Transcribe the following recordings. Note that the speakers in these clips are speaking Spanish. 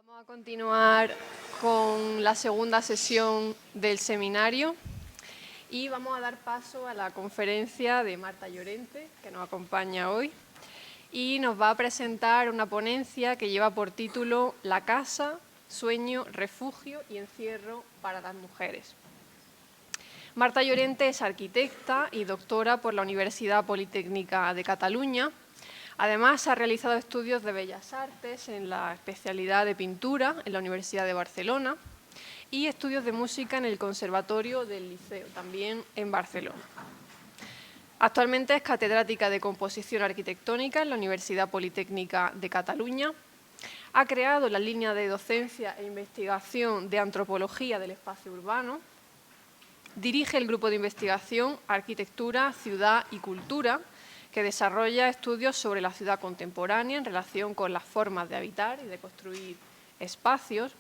Vamos a continuar con la segunda sesión del seminario y vamos a dar paso a la conferencia de Marta Llorente, que nos acompaña hoy, y nos va a presentar una ponencia que lleva por título La casa, sueño, refugio y encierro para las mujeres. Marta Llorente es arquitecta y doctora por la Universidad Politécnica de Cataluña. Además, ha realizado estudios de Bellas Artes en la especialidad de pintura en la Universidad de Barcelona y estudios de música en el Conservatorio del Liceo, también en Barcelona. Actualmente es catedrática de composición arquitectónica en la Universidad Politécnica de Cataluña. Ha creado la línea de docencia e investigación de antropología del espacio urbano. Dirige el grupo de investigación Arquitectura, Ciudad y Cultura, que desarrolla estudios sobre la ciudad contemporánea en relación con las formas de habitar y de construir espacios,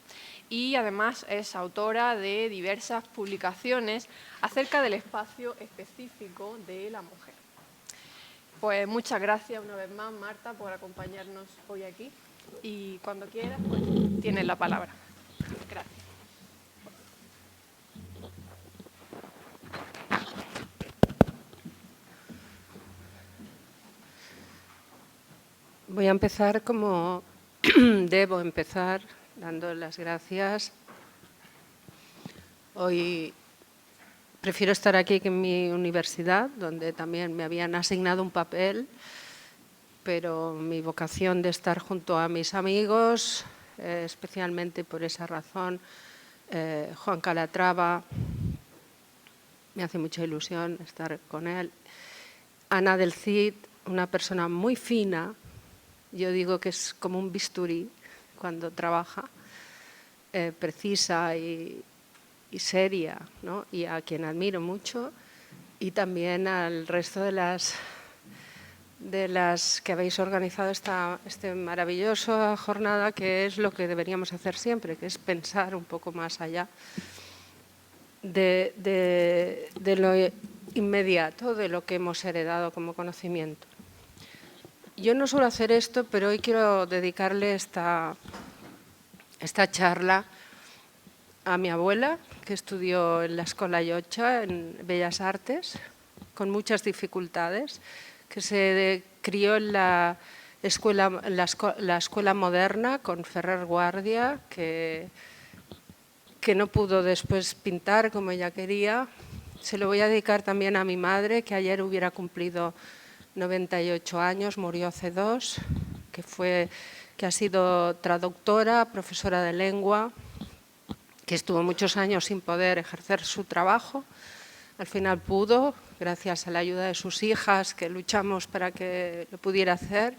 y además es autora de diversas publicaciones acerca del espacio específico de la mujer. Pues muchas gracias una vez más, Marta, por acompañarnos hoy aquí, y cuando quieras, pues tienes la palabra. Gracias. Voy a empezar como debo empezar, dando las gracias. Hoy prefiero estar aquí que en mi universidad, donde también me habían asignado un papel, pero mi vocación de estar junto a mis amigos, especialmente por esa razón, Juan Calatrava, me hace mucha ilusión estar con él. Ana del Cid, una persona muy fina. Yo digo que es como un bisturí cuando trabaja, precisa y seria, ¿no? Y a quien admiro mucho, y también al resto de las que habéis organizado esta maravillosa jornada, que es lo que deberíamos hacer siempre, que es pensar un poco más allá de lo inmediato, de lo que hemos heredado como conocimiento. Yo no suelo hacer esto, pero hoy quiero dedicarle esta charla a mi abuela, que estudió en la Escola Llotja, en Bellas Artes, con muchas dificultades, que se crió en la escuela moderna con Ferrer Guardia, que no pudo después pintar como ella quería. Se lo voy a dedicar también a mi madre, que ayer hubiera cumplido 98 años, murió hace 2, que ha sido traductora, profesora de lengua, que estuvo muchos años sin poder ejercer su trabajo. Al final pudo, gracias a la ayuda de sus hijas, que luchamos para que lo pudiera hacer.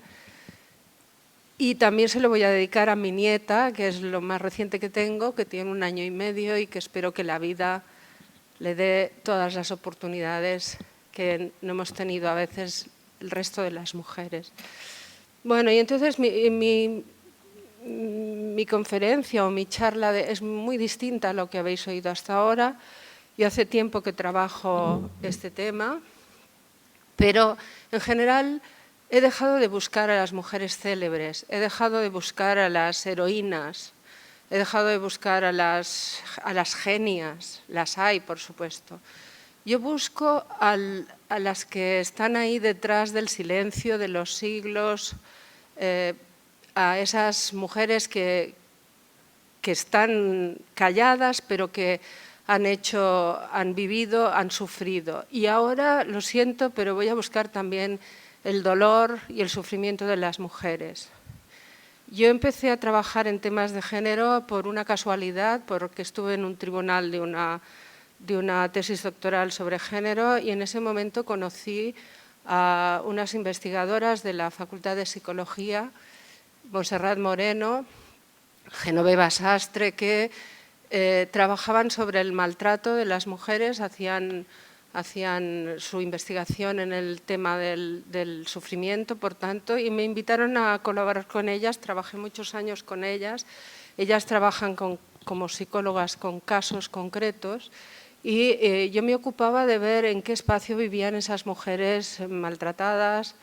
Y también se lo voy a dedicar a mi nieta, que es lo más reciente que tengo, que tiene 1 año y medio y que espero que la vida le dé todas las oportunidades que no hemos tenido a veces el resto de las mujeres. Bueno, y entonces mi conferencia o mi charla es muy distinta a lo que habéis oído hasta ahora. Yo hace tiempo que trabajo este tema, pero en general he dejado de buscar a las mujeres célebres, he dejado de buscar a las heroínas, he dejado de buscar a las genias, las hay, por supuesto. Yo busco a las que están ahí detrás del silencio de los siglos, a esas mujeres que están calladas, pero que han vivido, han sufrido. Y ahora, lo siento, pero voy a buscar también el dolor y el sufrimiento de las mujeres. Yo empecé a trabajar en temas de género por una casualidad, porque estuve en un tribunal de una tesis doctoral sobre género, y en ese momento conocí a unas investigadoras de la Facultad de Psicología, Montserrat Moreno, Genoveva Sastre, que trabajaban sobre el maltrato de las mujeres, hacían su investigación en el tema del sufrimiento, por tanto, y me invitaron a colaborar con ellas. Trabajé muchos años con ellas. Ellas trabajan como psicólogas con casos concretos, y yo me ocupaba de ver en qué espacio vivían esas mujeres maltratadas,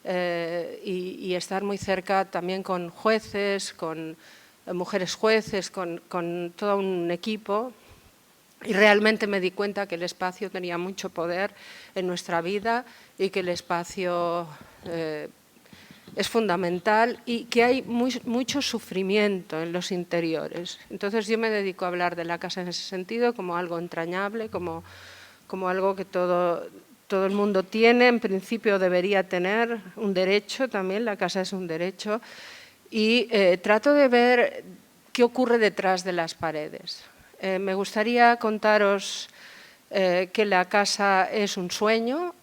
y estar muy cerca también con jueces, con mujeres jueces, con todo un equipo. Y realmente me di cuenta que el espacio tenía mucho poder en nuestra vida y que el espacio es fundamental y que hay mucho sufrimiento en los interiores. Entonces yo me dedico a hablar de la casa en ese sentido como algo entrañable, como algo que todo el mundo tiene, en principio debería tener un derecho también, la casa es un derecho, y trato de ver qué ocurre detrás de las paredes. Me gustaría contaros que la casa es un sueño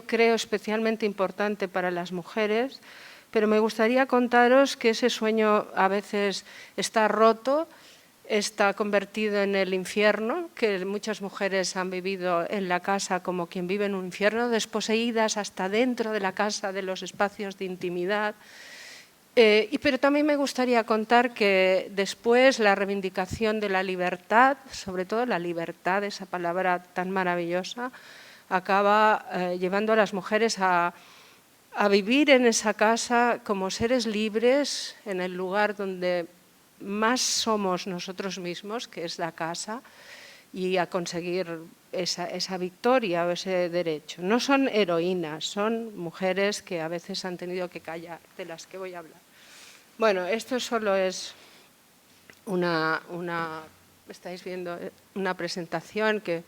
creo especialmente importante para las mujeres, pero me gustaría contaros que ese sueño a veces está roto, está convertido en el infierno, que muchas mujeres han vivido en la casa como quien vive en un infierno, desposeídas hasta dentro de la casa, de los espacios de intimidad. Pero también me gustaría contar que después la reivindicación de la libertad, sobre todo la libertad, esa palabra tan maravillosa, acaba llevando a las mujeres a vivir en esa casa como seres libres, en el lugar donde más somos nosotros mismos, que es la casa, y a conseguir esa victoria o ese derecho. No son heroínas, son mujeres que a veces han tenido que callar, de las que voy a hablar. Bueno, esto solo es estáis viendo una presentación, que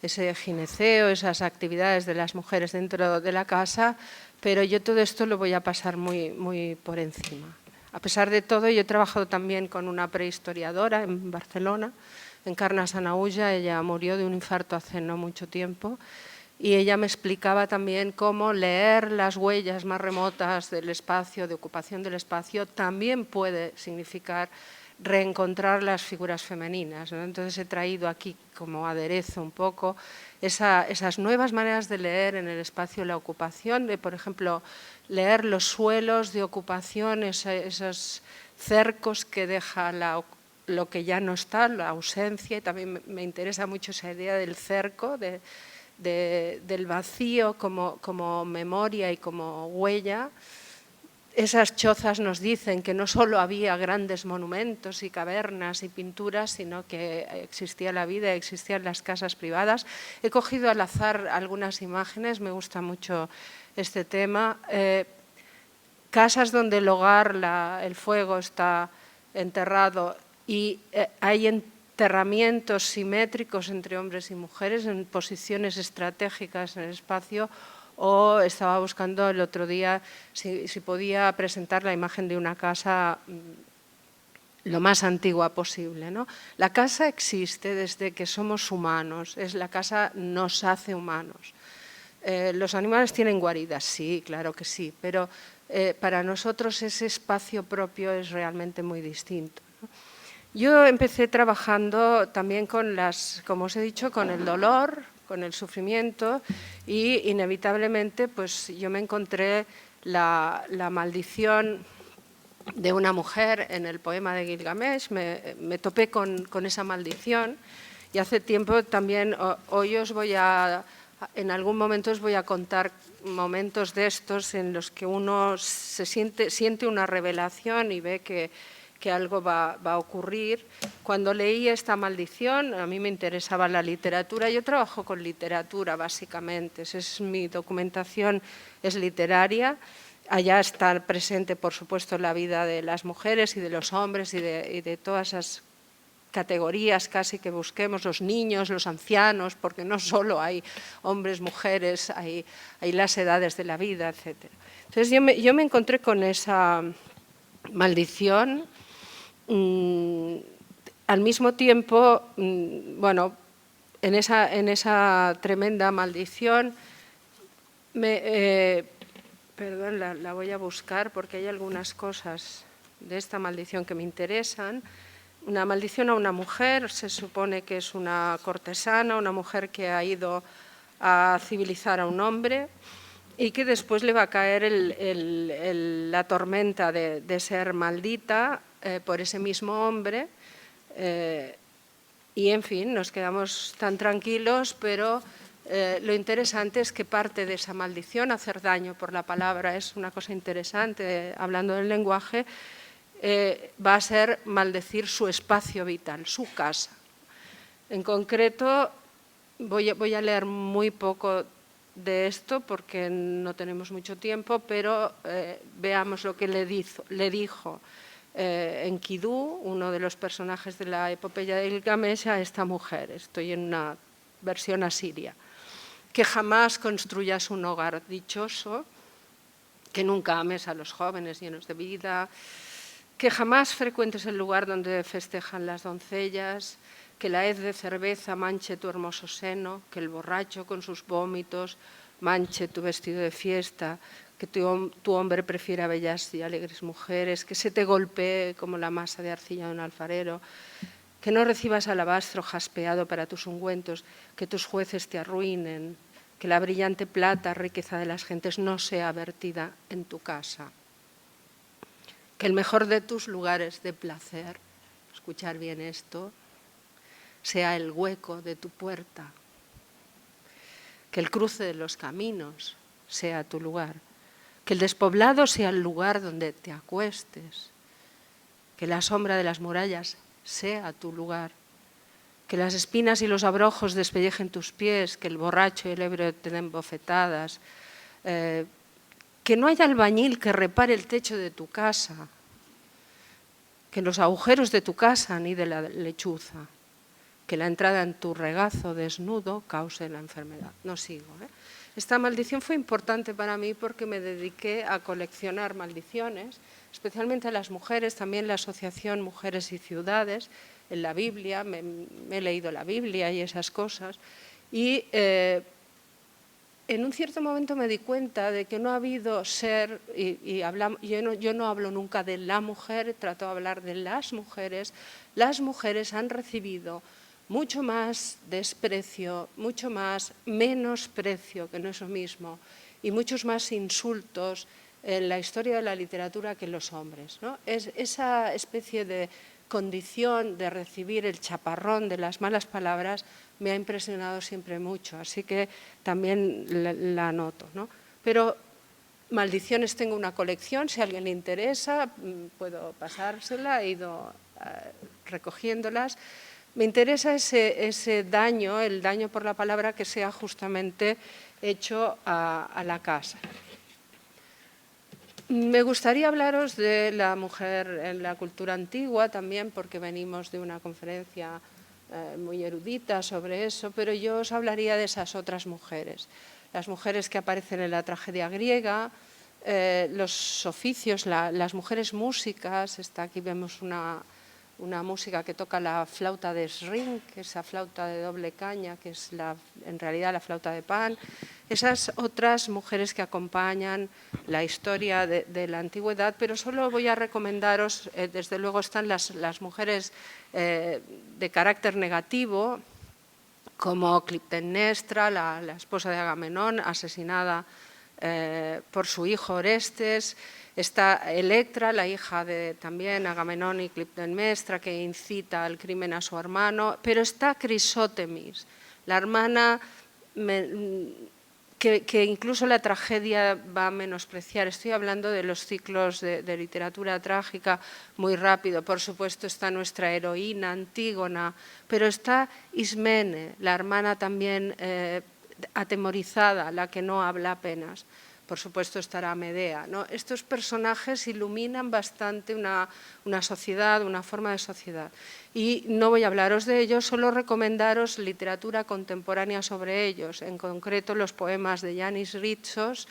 ese gineceo, esas actividades de las mujeres dentro de la casa, pero yo todo esto lo voy a pasar muy por encima. A pesar de todo, yo he trabajado también con una prehistoriadora en Barcelona, Encarna Sanahuja. Ella murió de un infarto hace no mucho tiempo, y ella me explicaba también cómo leer las huellas más remotas del espacio, de ocupación del espacio, también puede significar reencontrar las figuras femeninas, ¿no? Entonces he traído aquí como aderezo un poco esas nuevas maneras de leer en el espacio la ocupación, de, por ejemplo, leer los suelos de ocupación, esos cercos que deja lo que ya no está, la ausencia, y también me interesa mucho esa idea del cerco, del vacío como memoria y como huella. Esas chozas nos dicen que no solo había grandes monumentos y cavernas y pinturas, sino que existía la vida, existían las casas privadas. He cogido al azar algunas imágenes, me gusta mucho este tema. Casas donde el hogar, el fuego está enterrado y hay enterramientos simétricos entre hombres y mujeres en posiciones estratégicas en el espacio. O estaba buscando el otro día si podía presentar la imagen de una casa lo más antigua posible, ¿no? La casa existe desde que somos humanos, la casa nos hace humanos. ¿Los animales tienen guaridas? Sí, claro que sí, pero para nosotros ese espacio propio es realmente muy distinto, ¿no? Yo empecé trabajando también como os he dicho, con el dolor, con el sufrimiento, y inevitablemente pues yo me encontré la maldición de una mujer en el poema de Gilgamesh. Me topé con esa maldición, y hace tiempo también, hoy en algún momento os voy a contar momentos de estos en los que uno siente una revelación y ve que algo va a ocurrir. Cuando leí esta maldición, a mí me interesaba la literatura. Yo trabajo con literatura, básicamente. Mi documentación es literaria. Allá está presente, por supuesto, la vida de las mujeres y de los hombres y de todas esas categorías casi que busquemos, los niños, los ancianos, porque no solo hay hombres, mujeres, hay las edades de la vida, etc. Entonces yo me encontré con esa maldición. Al mismo tiempo, bueno, en esa tremenda maldición, perdón, la voy a buscar porque hay algunas cosas de esta maldición que me interesan. Una maldición a una mujer, se supone que es una cortesana, una mujer que ha ido a civilizar a un hombre y que después le va a caer la tormenta de ser maldita por ese mismo hombre, y en fin, nos quedamos tan tranquilos, pero lo interesante es que parte de esa maldición, hacer daño por la palabra, es una cosa interesante, hablando del lenguaje, va a ser maldecir su espacio vital, su casa. En concreto, voy a leer muy poco de esto porque no tenemos mucho tiempo, pero veamos lo que le dijo Enkidu, uno de los personajes de la epopeya de Gilgamesh, a esta mujer. Estoy en una versión asiria. Que jamás construyas un hogar dichoso, que nunca ames a los jóvenes llenos de vida, que jamás frecuentes el lugar donde festejan las doncellas, que la hez de cerveza manche tu hermoso seno, que el borracho con sus vómitos manche tu vestido de fiesta, que tu hombre prefiera bellas y alegres mujeres, que se te golpee como la masa de arcilla de un alfarero, que no recibas alabastro jaspeado para tus ungüentos, que tus jueces te arruinen, que la brillante plata, riqueza de las gentes, no sea vertida en tu casa, que el mejor de tus lugares de placer, escuchar bien esto, sea el hueco de tu puerta, que el cruce de los caminos sea tu lugar, que el despoblado sea el lugar donde te acuestes, que la sombra de las murallas sea tu lugar, que las espinas y los abrojos despellejen tus pies, que el borracho y el ebrio te den bofetadas, que no haya albañil que repare el techo de tu casa, que en los agujeros de tu casa anide la lechuza, que la entrada en tu regazo desnudo cause la enfermedad. No sigo. Esta maldición fue importante para mí porque me dediqué a coleccionar maldiciones, especialmente a las mujeres, también la asociación Mujeres y Ciudades, en la Biblia, me he leído la Biblia y esas cosas, y en un cierto momento me di cuenta de que no ha habido ser, yo no hablo nunca de la mujer, trato de hablar de las mujeres han recibido mucho más desprecio, mucho más menosprecio, que no es lo mismo, y muchos más insultos en la historia de la literatura que los hombres, ¿no? Es esa especie de condición de recibir el chaparrón de las malas palabras me ha impresionado siempre mucho, así que también la noto, ¿no? Pero maldiciones tengo una colección, si a alguien le interesa puedo pasársela, he ido recogiéndolas. Me interesa ese daño, el daño por la palabra que sea justamente hecho a la casa. Me gustaría hablaros de la mujer en la cultura antigua también, porque venimos de una conferencia muy erudita sobre eso, pero yo os hablaría de esas otras mujeres. Las mujeres que aparecen en la tragedia griega, los oficios, las mujeres músicas. Aquí vemos una música que toca la flauta de Sring, que es esa flauta de doble caña, que es en realidad la flauta de Pan. Esas otras mujeres que acompañan la historia de la antigüedad, pero solo voy a recomendaros, desde luego están las mujeres de carácter negativo, como Clitemnestra, la esposa de Agamenón, asesinada por su hijo Orestes. Está Electra, la hija de también Agamenón y Clitemnestra, que incita al crimen a su hermano. Pero está Crisótemis, la hermana que incluso la tragedia va a menospreciar. Estoy hablando de los ciclos de literatura trágica muy rápido. Por supuesto está nuestra heroína Antígona, pero está Ismene, la hermana también atemorizada, la que no habla apenas. Por supuesto estará Medea, ¿no? Estos personajes iluminan bastante una sociedad, una forma de sociedad. Y no voy a hablaros de ellos, solo recomendaros literatura contemporánea sobre ellos, en concreto los poemas de Yannis Ritsos,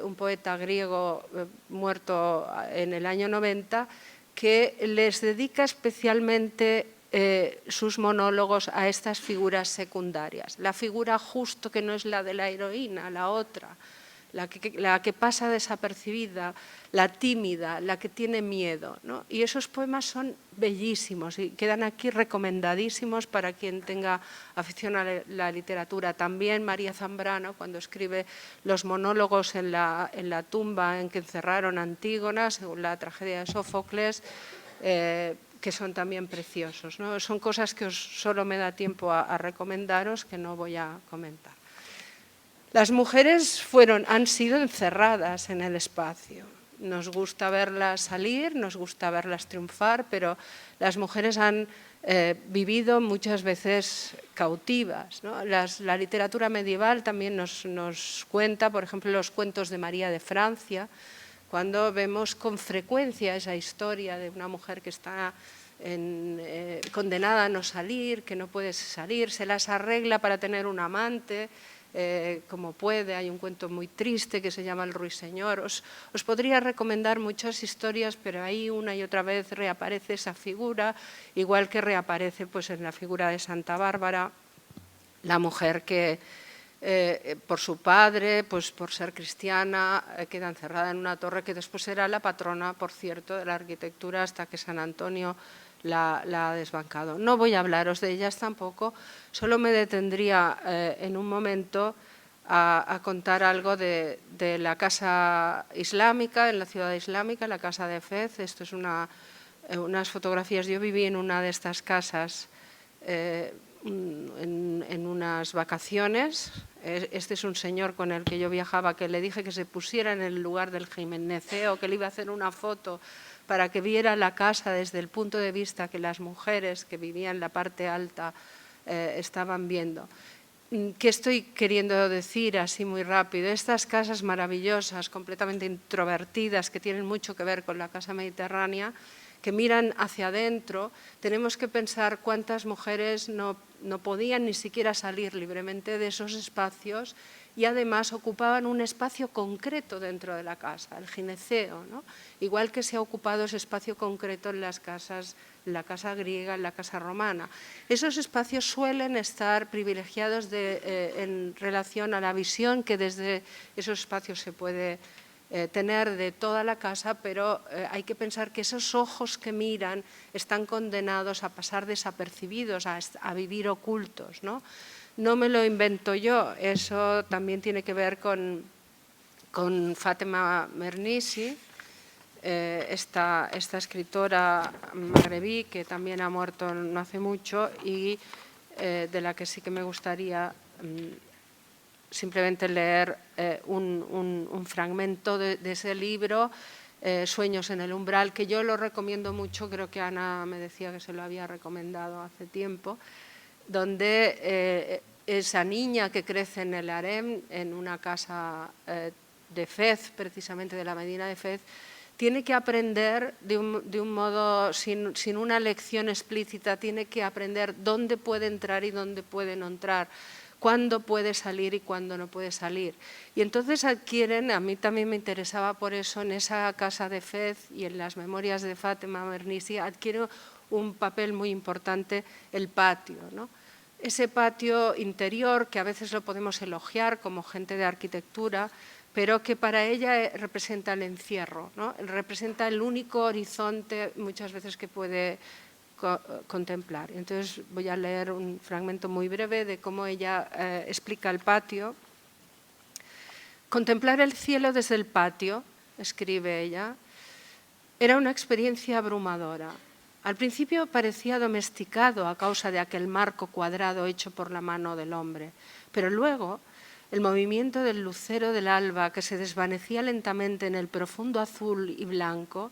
un poeta griego muerto en el año 90, que les dedica especialmente sus monólogos a estas figuras secundarias. La figura justo que no es la de la heroína, la otra, la que pasa desapercibida, la tímida, la que tiene miedo, ¿no? Y esos poemas son bellísimos y quedan aquí recomendadísimos para quien tenga afición a la literatura. También María Zambrano, cuando escribe los monólogos en la tumba en que encerraron a Antígona, según la tragedia de Sófocles, que son también preciosos, ¿no? Son cosas que solo me da tiempo a recomendaros, que no voy a comentar. Las mujeres han sido encerradas en el espacio nos gusta verlas salir, nos gusta verlas triunfar, pero las mujeres han vivido muchas veces cautivas, ¿no? La literatura medieval también nos cuenta, por ejemplo, los cuentos de María de Francia, cuando vemos con frecuencia esa historia de una mujer que está condenada a no salir, que no puede salir, se las arregla para tener un amante, como puede. Hay un cuento muy triste que se llama El Ruiseñor. Os podría recomendar muchas historias, pero ahí una y otra vez reaparece esa figura, igual que reaparece pues, en la figura de Santa Bárbara, la mujer que por su padre, pues por ser cristiana, queda encerrada en una torre que después será la patrona, por cierto, de la arquitectura hasta que San Antonio la ha desbancado. No voy a hablaros de ellas tampoco, solo me detendría en un momento a contar algo de la casa islámica, en la ciudad islámica, la casa de Fez. Esto es unas fotografías. Yo viví en una de estas casas en unas vacaciones. Este es un señor con el que yo viajaba, que le dije que se pusiera en el lugar del jimeneceo, que le iba a hacer una foto para que viera la casa desde el punto de vista que las mujeres que vivían en la parte alta estaban viendo. ¿Qué estoy queriendo decir así muy rápido? Estas casas maravillosas, completamente introvertidas, que tienen mucho que ver con la casa mediterránea, que miran hacia adentro, tenemos que pensar cuántas mujeres no podían ni siquiera salir libremente de esos espacios y además ocupaban un espacio concreto dentro de la casa, el gineceo, ¿no? Igual que se ha ocupado ese espacio concreto en las casas, en la casa griega, en la casa romana. Esos espacios suelen estar privilegiados en relación a la visión que desde esos espacios se puede tener de toda la casa, pero hay que pensar que esos ojos que miran están condenados a pasar desapercibidos, a vivir ocultos, ¿no? No me lo invento yo, eso también tiene que ver con Fátima Mernissi, esta escritora magrebí que también ha muerto no hace mucho y de la que sí que me gustaría simplemente leer un fragmento de ese libro, Sueños en el umbral, que yo lo recomiendo mucho, creo que Ana me decía que se lo había recomendado hace tiempo, donde esa niña que crece en el harem, en una casa de Fez, precisamente de la Medina de Fez, tiene que aprender de un modo, sin una lección explícita, tiene que aprender dónde puede entrar y dónde puede no entrar, cuándo puede salir y cuándo no puede salir. Y entonces adquieren, a mí también me interesaba por eso, en esa casa de Fez y en las memorias de Fátima Mernissi, adquiere un papel muy importante el patio, ¿no? Ese patio interior que a veces lo podemos elogiar como gente de arquitectura, pero que para ella representa el encierro, ¿no? Representa el único horizonte muchas veces que puede contemplar. Entonces voy a leer un fragmento muy breve de cómo ella explica el patio. Contemplar el cielo desde el patio, escribe ella, era una experiencia abrumadora. Al principio parecía domesticado a causa de aquel marco cuadrado hecho por la mano del hombre, pero luego el movimiento del lucero del alba que se desvanecía lentamente en el profundo azul y blanco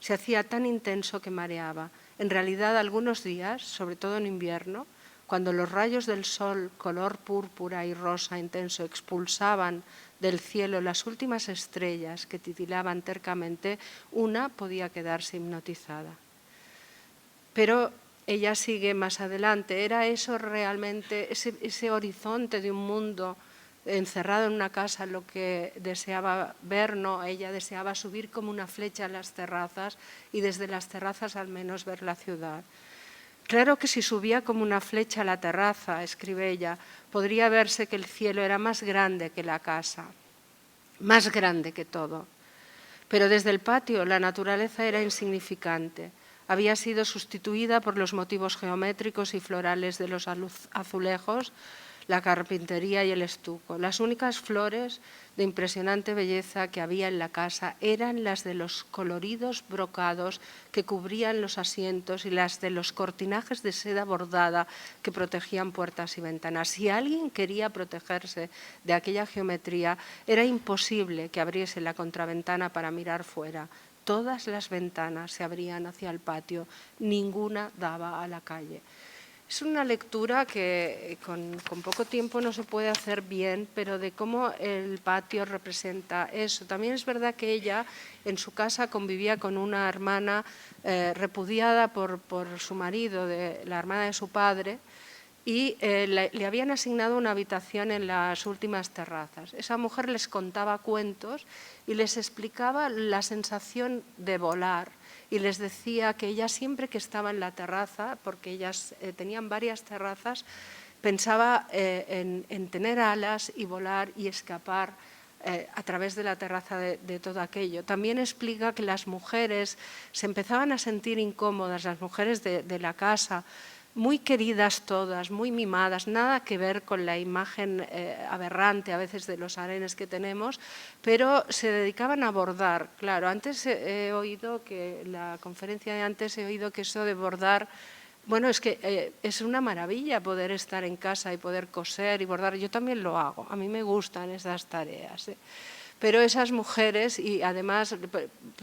se hacía tan intenso que mareaba. En realidad, algunos días, sobre todo en invierno, cuando los rayos del sol, color púrpura y rosa intenso, expulsaban del cielo las últimas estrellas que titilaban tercamente, una podía quedarse hipnotizada. Pero ella sigue más adelante. Era eso realmente, ese horizonte de un mundo encerrado en una casa, lo que deseaba ver, ¿no? Ella deseaba subir como una flecha a las terrazas y desde las terrazas al menos ver la ciudad. Claro que si subía como una flecha a la terraza, escribe ella, podría verse que el cielo era más grande que la casa, más grande que todo. Pero desde el patio la naturaleza era insignificante. Había sido sustituida por los motivos geométricos y florales de los azulejos, la carpintería y el estuco. Las únicas flores de impresionante belleza que había en la casa eran las de los coloridos brocados que cubrían los asientos y las de los cortinajes de seda bordada que protegían puertas y ventanas. Si alguien quería protegerse de aquella geometría, era imposible que abriese la contraventana para mirar fuera. Todas las ventanas se abrían hacia el patio, ninguna daba a la calle. Es una lectura que con poco tiempo no se puede hacer bien, pero de cómo el patio representa eso. También es verdad que ella en su casa convivía con una hermana repudiada por su marido, la hermana de su padre, y le habían asignado una habitación en las últimas terrazas. Esa mujer les contaba cuentos y les explicaba la sensación de volar. Y les decía que ella siempre que estaba en la terraza, porque ellas tenían varias terrazas, pensaba en tener alas y volar y escapar a través de la terraza de todo aquello. También explica que las mujeres se empezaban a sentir incómodas, las mujeres de la casa, muy queridas todas, muy mimadas, nada que ver con la imagen aberrante a veces de los harenes que tenemos, pero se dedicaban a bordar. Claro, antes he oído que, la conferencia de antes he oído que eso de bordar, bueno, es que es una maravilla poder estar en casa y poder coser y bordar. Yo también lo hago, a mí me gustan esas tareas. Pero esas mujeres, y además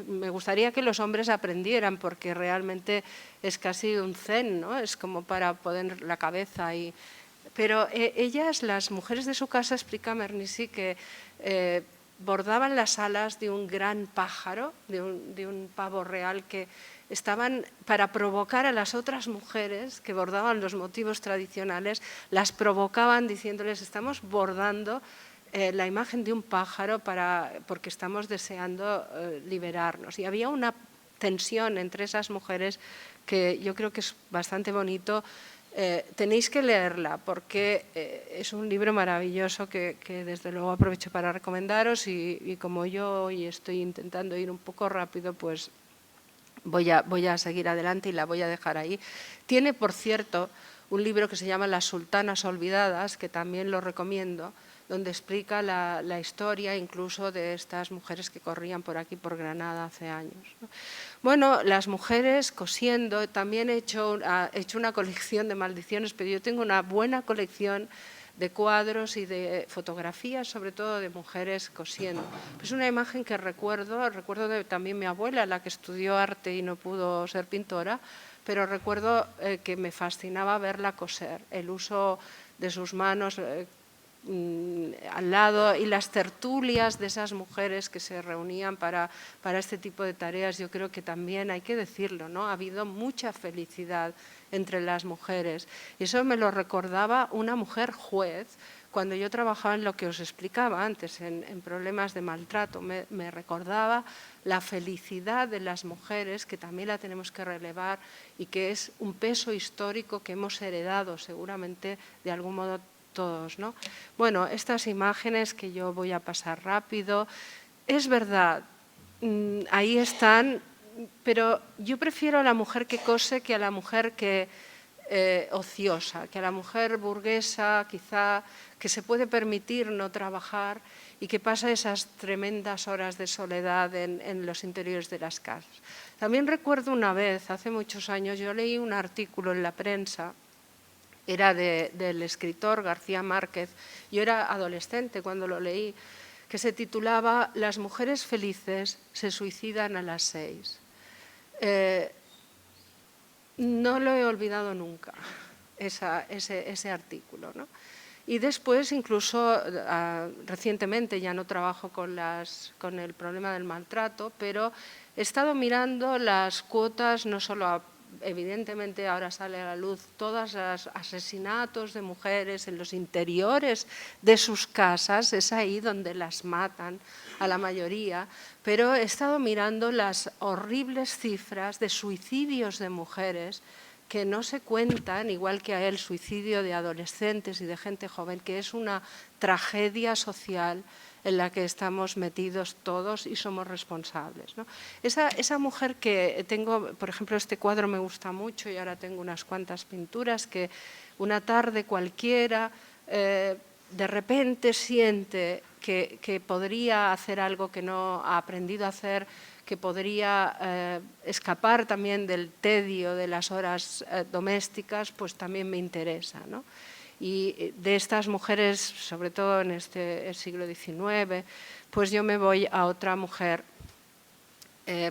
me gustaría que los hombres aprendieran, porque realmente es casi un zen, ¿no? Es como para poner la cabeza. Pero ellas, las mujeres de su casa, explica Mernissi, que bordaban las alas de un gran pájaro, de un pavo real, que estaban para provocar a las otras mujeres que bordaban los motivos tradicionales, las provocaban diciéndoles: estamos bordando la imagen de un pájaro porque estamos deseando liberarnos. Y había una tensión entre esas mujeres que yo creo que es bastante bonito. Tenéis que leerla porque es un libro maravilloso que desde luego aprovecho para recomendaros, y como yo hoy estoy intentando ir un poco rápido, pues voy a seguir adelante y la voy a dejar ahí. Tiene, por cierto, un libro que se llama Las sultanas olvidadas, que también lo recomiendo, donde explica la historia incluso de estas mujeres que corrían por aquí, por Granada, hace años. Bueno, las mujeres cosiendo, también he hecho una colección de maldiciones, pero yo tengo una buena colección de cuadros y de fotografías, sobre todo de mujeres cosiendo. Es una imagen que recuerdo de también mi abuela, la que estudió arte y no pudo ser pintora, pero recuerdo que me fascinaba verla coser, el uso de sus manos al lado, y las tertulias de esas mujeres que se reunían para este tipo de tareas. Yo creo que también hay que decirlo, ¿no? Ha habido mucha felicidad entre las mujeres. Y eso me lo recordaba una mujer juez cuando yo trabajaba en lo que os explicaba antes, en problemas de maltrato. Me recordaba la felicidad de las mujeres, que también la tenemos que relevar y que es un peso histórico que hemos heredado seguramente de algún modo todos, ¿no? Bueno, estas imágenes que yo voy a pasar rápido, es verdad, ahí están, pero yo prefiero a la mujer que cose que a la mujer que ociosa, que a la mujer burguesa, quizá, que se puede permitir no trabajar y que pasa esas tremendas horas de soledad en los interiores de las casas. También recuerdo una vez, hace muchos años, yo leí un artículo en la prensa, era del escritor García Márquez. Yo era adolescente cuando lo leí, que se titulaba «Las mujeres felices se suicidan a las 6». No lo he olvidado nunca, ese artículo, ¿no? Y después, incluso recientemente, ya no trabajo con el problema del maltrato, pero he estado mirando las cuotas, no solo evidentemente ahora sale a la luz todos los asesinatos de mujeres en los interiores de sus casas, es ahí donde las matan a la mayoría, pero he estado mirando las horribles cifras de suicidios de mujeres que no se cuentan, igual que el suicidio de adolescentes y de gente joven, que es una tragedia social en la que estamos metidos todos y somos responsables, ¿no? Esa mujer que tengo, por ejemplo, este cuadro me gusta mucho y ahora tengo unas cuantas pinturas, que una tarde cualquiera de repente siente que podría hacer algo que no ha aprendido a hacer, que podría escapar también del tedio de las horas domésticas, pues también me interesa, ¿no? Y de estas mujeres, sobre todo en el siglo XIX, pues yo me voy a otra mujer,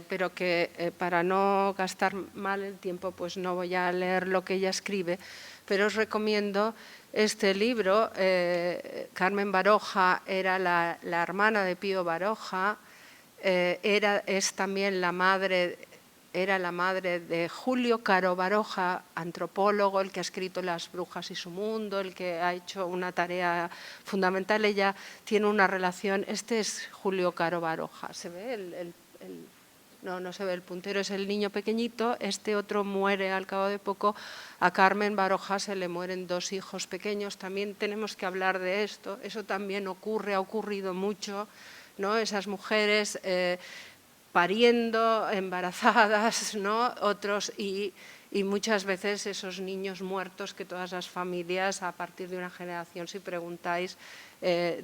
pero que para no gastar mal el tiempo, pues no voy a leer lo que ella escribe, pero os recomiendo este libro. Carmen Baroja era la hermana de Pío Baroja, es también la madre... Era la madre de Julio Caro Baroja, antropólogo, el que ha escrito Las brujas y su mundo, el que ha hecho una tarea fundamental. Ella tiene una relación... Este es Julio Caro Baroja. ¿Se ve no se ve el puntero, es el niño pequeñito. Este otro muere al cabo de poco. A Carmen Baroja se le mueren 2 hijos pequeños. También tenemos que hablar de esto. Eso también ocurre, ha ocurrido mucho, ¿no? Esas mujeres... pariendo, embarazadas, ¿no? Otros, y muchas veces esos niños muertos que todas las familias, a partir de una generación, si preguntáis,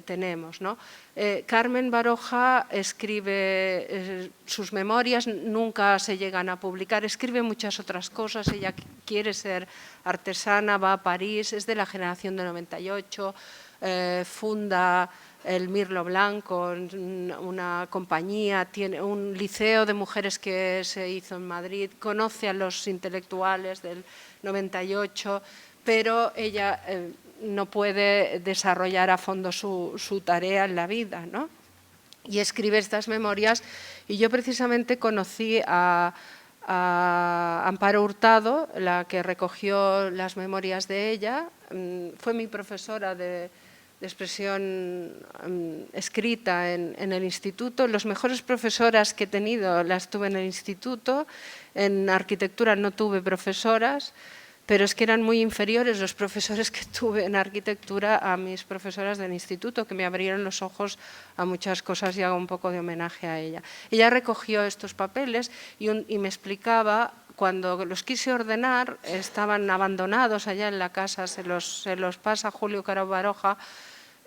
tenemos, ¿no? Carmen Baroja escribe sus memorias, nunca se llegan a publicar, escribe muchas otras cosas. Ella quiere ser artesana, va a París, es de la generación del 98, funda el Mirlo Blanco, una compañía, tiene un liceo de mujeres que se hizo en Madrid, conoce a los intelectuales del 98, pero ella no puede desarrollar a fondo su tarea en la vida, ¿no? Y escribe estas memorias, y yo precisamente conocí a Amparo Hurtado, la que recogió las memorias de ella, fue mi profesora de expresión escrita en el instituto. Las mejores profesoras que he tenido las tuve en el instituto. En arquitectura no tuve profesoras, pero es que eran muy inferiores los profesores que tuve en arquitectura a mis profesoras del instituto, que me abrieron los ojos a muchas cosas, y hago un poco de homenaje a ella. Ella recogió estos papeles y me explicaba, cuando los quise ordenar, estaban abandonados allá en la casa, se los pasa Julio Caro Baroja.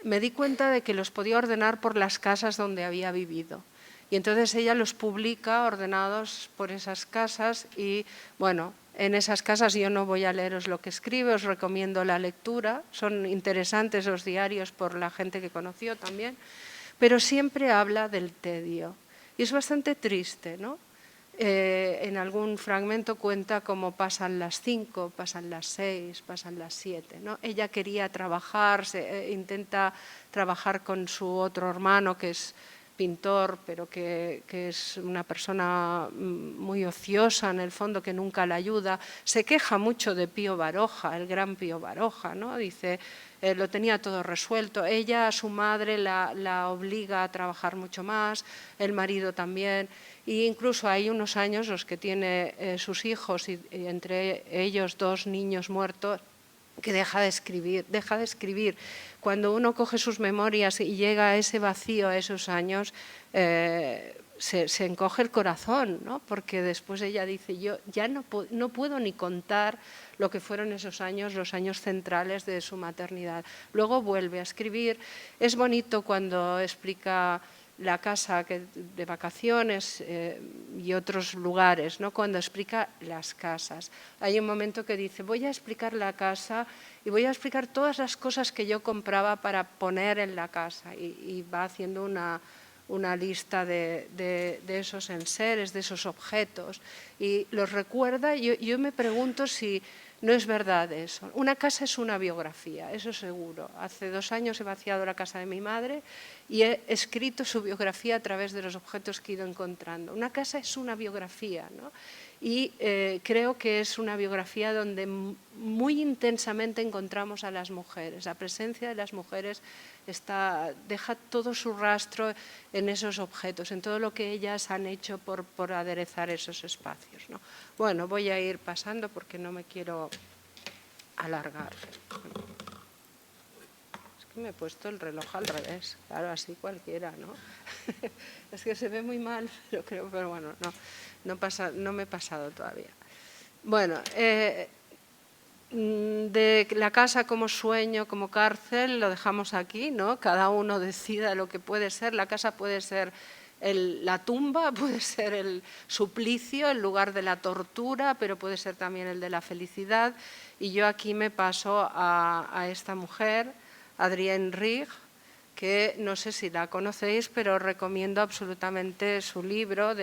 Me di cuenta de que los podía ordenar por las casas donde había vivido. Y entonces ella los publica ordenados por esas casas, y bueno, en esas casas yo no voy a leeros lo que escribe, os recomiendo la lectura, son interesantes los diarios por la gente que conoció también, pero siempre habla del tedio. Y es bastante triste, ¿no? En algún fragmento cuenta cómo pasan las 5, pasan las 6, pasan las 7, ¿no? Ella quería trabajar, intenta trabajar con su otro hermano, que es pintor, pero que es una persona muy ociosa en el fondo, que nunca la ayuda. Se queja mucho de Pío Baroja, el gran Pío Baroja, ¿no? Dice, lo tenía todo resuelto. Ella, su madre, la obliga a trabajar mucho más, el marido también. E incluso hay unos años, los que tiene sus hijos, y entre ellos 2 niños muertos, que deja de escribir. Cuando uno coge sus memorias y llega a ese vacío, a esos años, se encoge el corazón, ¿no? Porque después ella dice, yo ya no puedo ni contar lo que fueron esos años, los años centrales de su maternidad. Luego vuelve a escribir. Es bonito cuando explica la casa de vacaciones y otros lugares, ¿no? Cuando explica las casas. Hay un momento que dice, voy a explicar la casa y voy a explicar todas las cosas que yo compraba para poner en la casa, y va haciendo una lista de esos enseres, de esos objetos, y los recuerda. Yo me pregunto si no es verdad eso. Una casa es una biografía, eso seguro. Hace 2 años he vaciado la casa de mi madre y he escrito su biografía a través de los objetos que he ido encontrando. Una casa es una biografía, ¿no? Y creo que es una biografía donde muy intensamente encontramos a las mujeres. La presencia de las mujeres deja todo su rastro en esos objetos, en todo lo que ellas han hecho por aderezar esos espacios, ¿no? Bueno, voy a ir pasando porque no me quiero alargar. Es que me he puesto el reloj al revés, claro, así cualquiera, ¿no? Es que se ve muy mal, pero bueno, no me he pasado todavía. Bueno, de la casa como sueño, como cárcel, lo dejamos aquí, ¿no? Cada uno decida lo que puede ser. La casa puede ser la tumba, puede ser el suplicio, el lugar de la tortura, pero puede ser también el de la felicidad. Y yo aquí me paso a esta mujer, Adrienne Rich, que no sé si la conocéis, pero recomiendo absolutamente su libro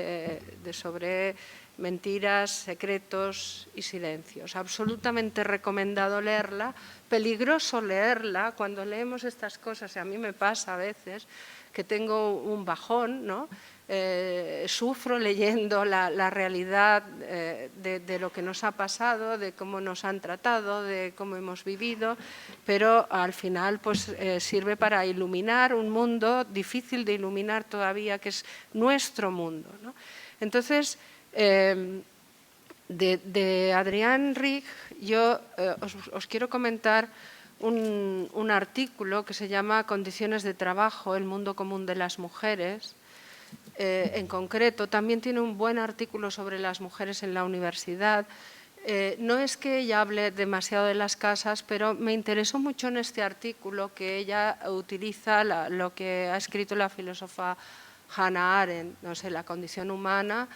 sobre mentiras, secretos y silencios. Absolutamente recomendado leerla, peligroso leerla. Cuando leemos estas cosas, y a mí me pasa a veces que tengo un bajón, ¿no? Sufro leyendo la realidad de lo que nos ha pasado, de cómo nos han tratado, de cómo hemos vivido, pero al final pues, sirve para iluminar un mundo difícil de iluminar todavía, que es nuestro mundo, ¿no? Entonces, de Adrienne Rich, yo os quiero comentar un artículo que se llama Condiciones de trabajo, el mundo común de las mujeres. En concreto, también tiene un buen artículo sobre las mujeres en la universidad. No es que ella hable demasiado de las casas, pero me interesó mucho en este artículo que ella utiliza lo que ha escrito la filósofa Hannah Arendt, no sé, La condición humana.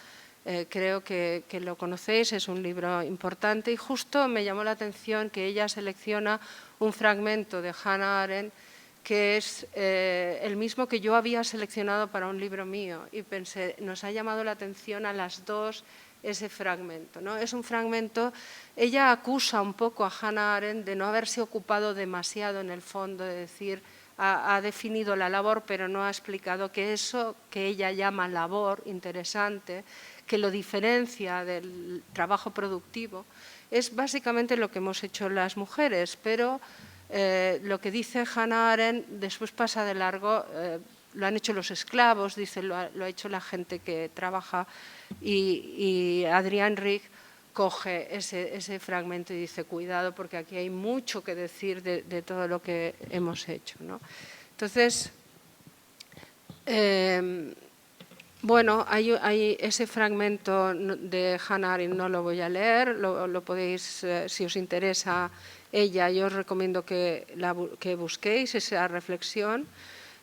Creo que lo conocéis, es un libro importante y justo me llamó la atención que ella selecciona un fragmento de Hannah Arendt que es el mismo que yo había seleccionado para un libro mío y pensé, nos ha llamado la atención a las dos ese fragmento, ¿no? Es un fragmento, ella acusa un poco a Hannah Arendt de no haberse ocupado demasiado en el fondo, de decir, ha definido la labor pero no ha explicado que eso que ella llama labor interesante, que lo diferencia del trabajo productivo, es básicamente lo que hemos hecho las mujeres, pero lo que dice Hannah Arendt después pasa de largo, lo han hecho los esclavos, dice, lo ha hecho la gente que trabaja y Adrienne Rich coge ese fragmento y dice, cuidado porque aquí hay mucho que decir de todo lo que hemos hecho, ¿no? Entonces, bueno, hay ese fragmento de Hannah Arendt, no lo voy a leer, lo podéis, si os interesa ella, yo os recomiendo que busquéis esa reflexión.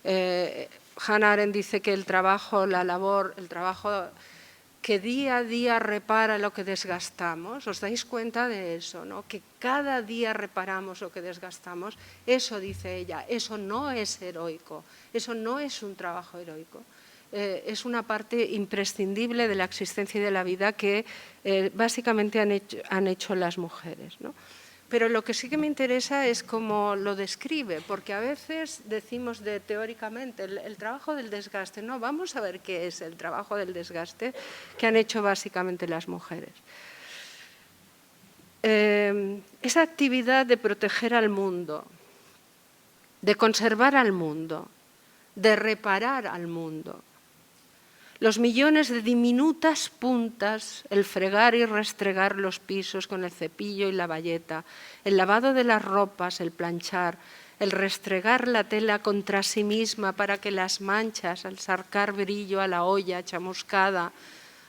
Hannah Arendt dice que el trabajo, la labor, el trabajo que día a día repara lo que desgastamos, ¿os dais cuenta de eso, ¿no? Que cada día reparamos lo que desgastamos, eso dice ella, eso no es heroico, eso no es un trabajo heroico. Es una parte imprescindible de la existencia y de la vida que básicamente han hecho las mujeres, ¿no? Pero lo que sí que me interesa es cómo lo describe, porque a veces decimos teóricamente el trabajo del desgaste. No, vamos a ver qué es el trabajo del desgaste que han hecho básicamente las mujeres. Esa actividad de proteger al mundo, de conservar al mundo, de reparar al mundo. Los millones de diminutas puntas, el fregar y restregar los pisos con el cepillo y la bayeta, el lavado de las ropas, el planchar, el restregar la tela contra sí misma para que las manchas, al sacar brillo a la olla chamuscada,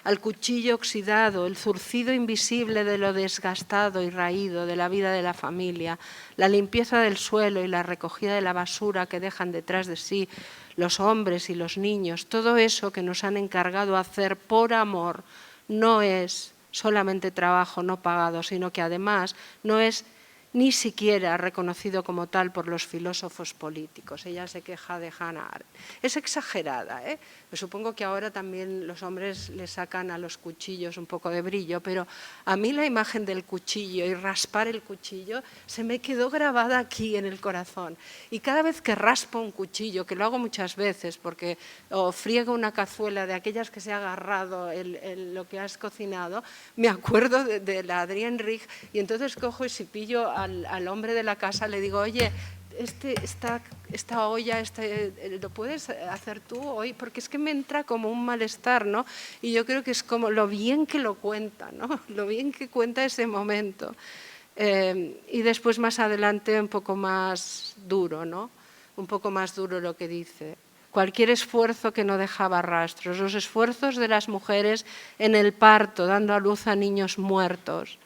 al cuchillo oxidado, el zurcido invisible de lo desgastado y raído de la vida de la familia, la limpieza del suelo y la recogida de la basura que dejan detrás de sí los hombres y los niños, todo eso que nos han encargado hacer por amor, no es solamente trabajo no pagado, sino que además no es ni siquiera reconocido como tal por los filósofos políticos. Ella se queja de Hannah Arendt. Es exagerada, ¿eh? Pues supongo que ahora también los hombres le sacan a los cuchillos un poco de brillo, pero a mí la imagen del cuchillo y raspar el cuchillo se me quedó grabada aquí en el corazón. Y cada vez que raspo un cuchillo, que lo hago muchas veces, porque o friego una cazuela de aquellas que se ha agarrado lo que has cocinado, me acuerdo de la Adrienne Rich y entonces cojo y si pillo al hombre de la casa le digo, oye, esta olla, ¿lo puedes hacer tú hoy? Porque es que me entra como un malestar, ¿no? Y yo creo que es como lo bien que lo cuenta, ¿no? Lo bien que cuenta ese momento. Y después más adelante un poco más duro, ¿no? Un poco más duro lo que dice. Cualquier esfuerzo que no dejaba rastros, los esfuerzos de las mujeres en el parto, dando a luz a niños muertos,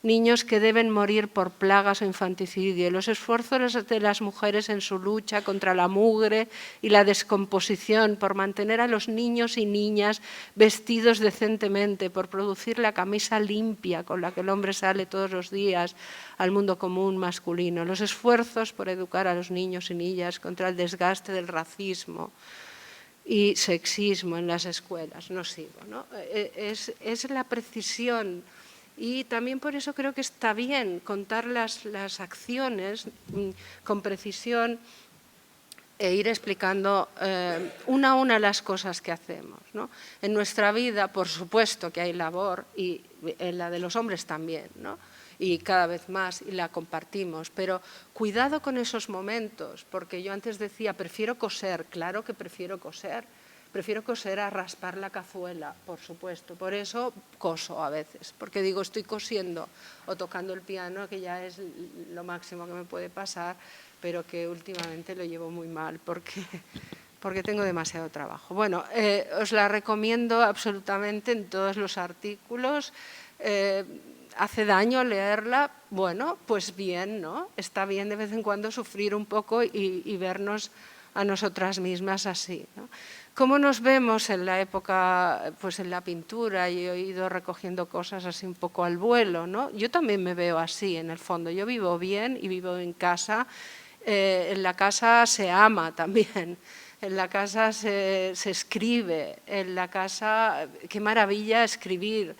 niños que deben morir por plagas o infanticidio, los esfuerzos de las mujeres en su lucha contra la mugre y la descomposición, por mantener a los niños y niñas vestidos decentemente, por producir la camisa limpia con la que el hombre sale todos los días al mundo común masculino, los esfuerzos por educar a los niños y niñas contra el desgaste del racismo y sexismo en las escuelas. No sigo, ¿no? Es la precisión. Y también por eso creo que está bien contar las acciones con precisión e ir explicando una a una las cosas que hacemos, ¿no? En nuestra vida, por supuesto que hay labor, y en la de los hombres también, ¿no? Y cada vez más, y la compartimos, pero cuidado con esos momentos, porque yo antes decía, prefiero coser, claro que prefiero coser a raspar la cazuela, por supuesto, por eso coso a veces, porque digo, estoy cosiendo o tocando el piano, que ya es lo máximo que me puede pasar, pero que últimamente lo llevo muy mal, porque tengo demasiado trabajo. Bueno, os la recomiendo absolutamente en todos los artículos. ¿Hace daño leerla? Bueno, pues bien, ¿no? Está bien de vez en cuando sufrir un poco y vernos a nosotras mismas así, ¿no? ¿Cómo nos vemos en la época, pues en la pintura? Y he ido recogiendo cosas así un poco al vuelo, ¿no? Yo también me veo así, en el fondo. Yo vivo bien y vivo en casa. En la casa se ama también. En la casa se escribe. En la casa, qué maravilla escribir.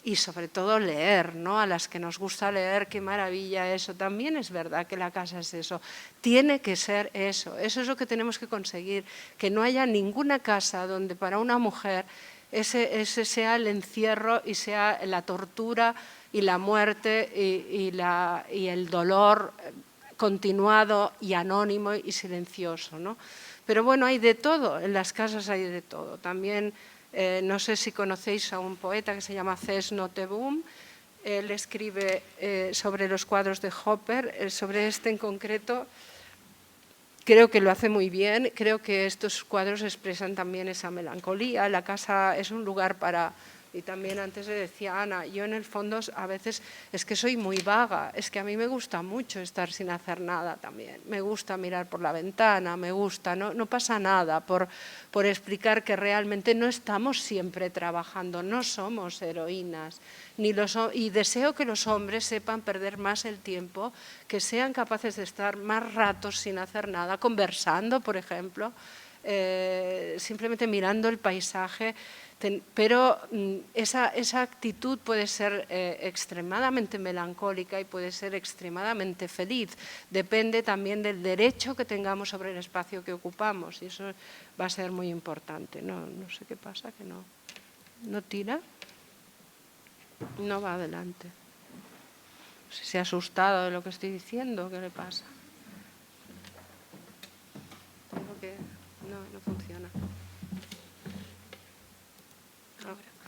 Y sobre todo leer, ¿no? A las que nos gusta leer, qué maravilla eso. También es verdad que la casa es eso. Tiene que ser eso. Eso es lo que tenemos que conseguir. Que no haya ninguna casa donde para una mujer ese sea el encierro y sea la tortura y la muerte y el dolor continuado y anónimo y silencioso, ¿no? Pero bueno, hay de todo. En las casas hay de todo. También... no sé si conocéis a un poeta que se llama C.S. Nottebohm. Él escribe sobre los cuadros de Hopper. Sobre este en concreto creo que lo hace muy bien. Creo que estos cuadros expresan también esa melancolía. La casa es un lugar para... Y también antes le decía Ana, yo en el fondo a veces es que soy muy vaga, es que a mí me gusta mucho estar sin hacer nada también. Me gusta mirar por la ventana, me gusta, no pasa nada por explicar que realmente no estamos siempre trabajando, no somos heroínas. Y deseo que los hombres sepan perder más el tiempo, que sean capaces de estar más ratos sin hacer nada, conversando, por ejemplo, simplemente mirando el paisaje. Pero esa actitud puede ser extremadamente melancólica y puede ser extremadamente feliz. Depende también del derecho que tengamos sobre el espacio que ocupamos y eso va a ser muy importante. No sé qué pasa, que no tira, no va adelante. No sé si se ha asustado de lo que estoy diciendo, ¿qué le pasa? No funciona.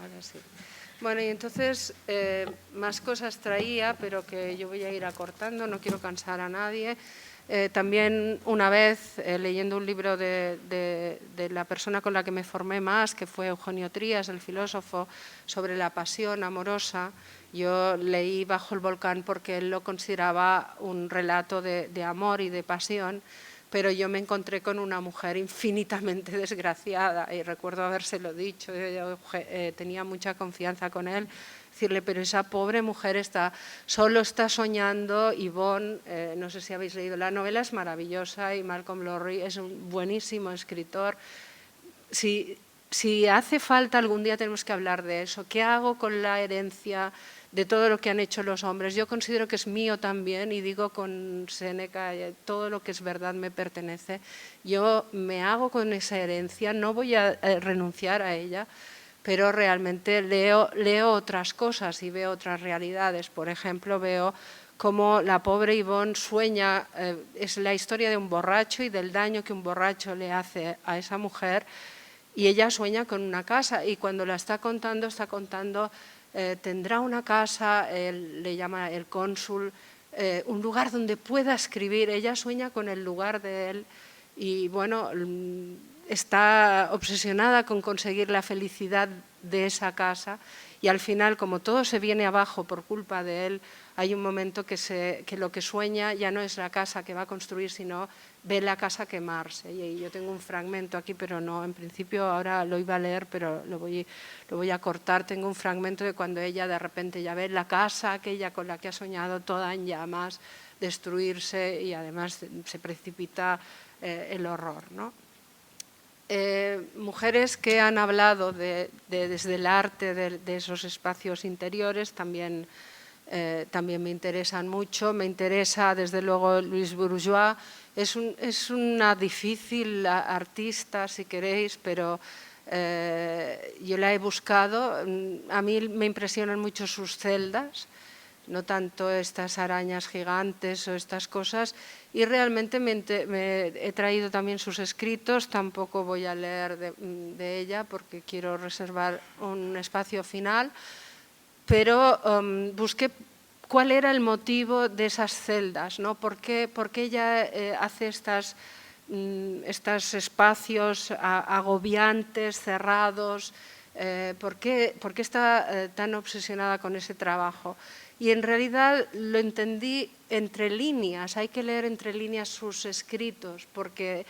Ahora sí. Bueno, y entonces más cosas traía, pero que yo voy a ir acortando, no quiero cansar a nadie. También una vez, leyendo un libro de la persona con la que me formé más, que fue Eugenio Trías, el filósofo, sobre la pasión amorosa, yo leí Bajo el volcán porque él lo consideraba un relato de amor y de pasión, pero yo me encontré con una mujer infinitamente desgraciada y recuerdo habérselo dicho, yo tenía mucha confianza con él, decirle, pero esa pobre mujer solo está soñando. Yvonne, no sé si habéis leído la novela, es maravillosa y Malcolm Lowry es un buenísimo escritor. Si hace falta, algún día tenemos que hablar de eso. ¿Qué hago con la herencia de todo lo que han hecho los hombres? Yo considero que es mío también y digo con Séneca, todo lo que es verdad me pertenece. Yo me hago con esa herencia, no voy a renunciar a ella, pero realmente leo otras cosas y veo otras realidades. Por ejemplo, veo cómo la pobre Yvonne sueña, es la historia de un borracho y del daño que un borracho le hace a esa mujer, y ella sueña con una casa y cuando la está contando tendrá una casa, él le llama el cónsul, un lugar donde pueda escribir. Ella sueña con el lugar de él y bueno, está obsesionada con conseguir la felicidad de esa casa y al final, como todo se viene abajo por culpa de él, hay un momento que lo que sueña ya no es la casa que va a construir, sino ve la casa quemarse. Y yo tengo un fragmento aquí, pero no, en principio ahora lo iba a leer, pero lo voy a cortar. Tengo un fragmento de cuando ella de repente ya ve la casa aquella con la que ha soñado toda en llamas, destruirse, y además se precipita el horror, ¿no? Mujeres que han hablado desde el arte de esos espacios interiores también me interesan mucho. Me interesa desde luego Louise Bourgeois. Es una difícil artista, si queréis, pero yo la he buscado. A mí me impresionan mucho sus celdas, no tanto estas arañas gigantes o estas cosas, y realmente me he traído también sus escritos. Tampoco voy a leer de ella porque quiero reservar un espacio final, pero busqué cuál era el motivo de esas celdas, ¿no? ¿Por qué ella hace estos espacios agobiantes, cerrados? ¿Por qué está tan obsesionada con ese trabajo? Y en realidad lo entendí entre líneas. Hay que leer entre líneas sus escritos porque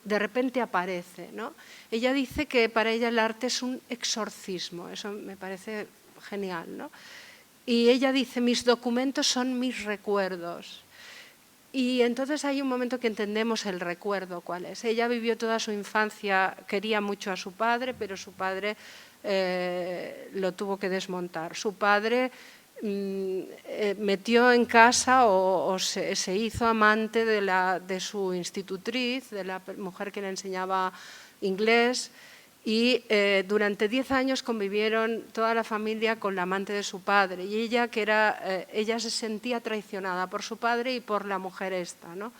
de repente aparece, ¿no? Ella dice que para ella el arte es un exorcismo. Eso me parece genial, ¿no? Y ella dice, mis documentos son mis recuerdos. Y entonces hay un momento que entendemos el recuerdo cuál es. Ella vivió toda su infancia, quería mucho a su padre, pero su padre lo tuvo que desmontar. Su padre metió en casa o se hizo amante de su institutriz, de la mujer que le enseñaba inglés, y durante 10 años convivieron toda la familia con la amante de su padre, y ella se sentía traicionada por su padre y por la mujer esta, ¿no?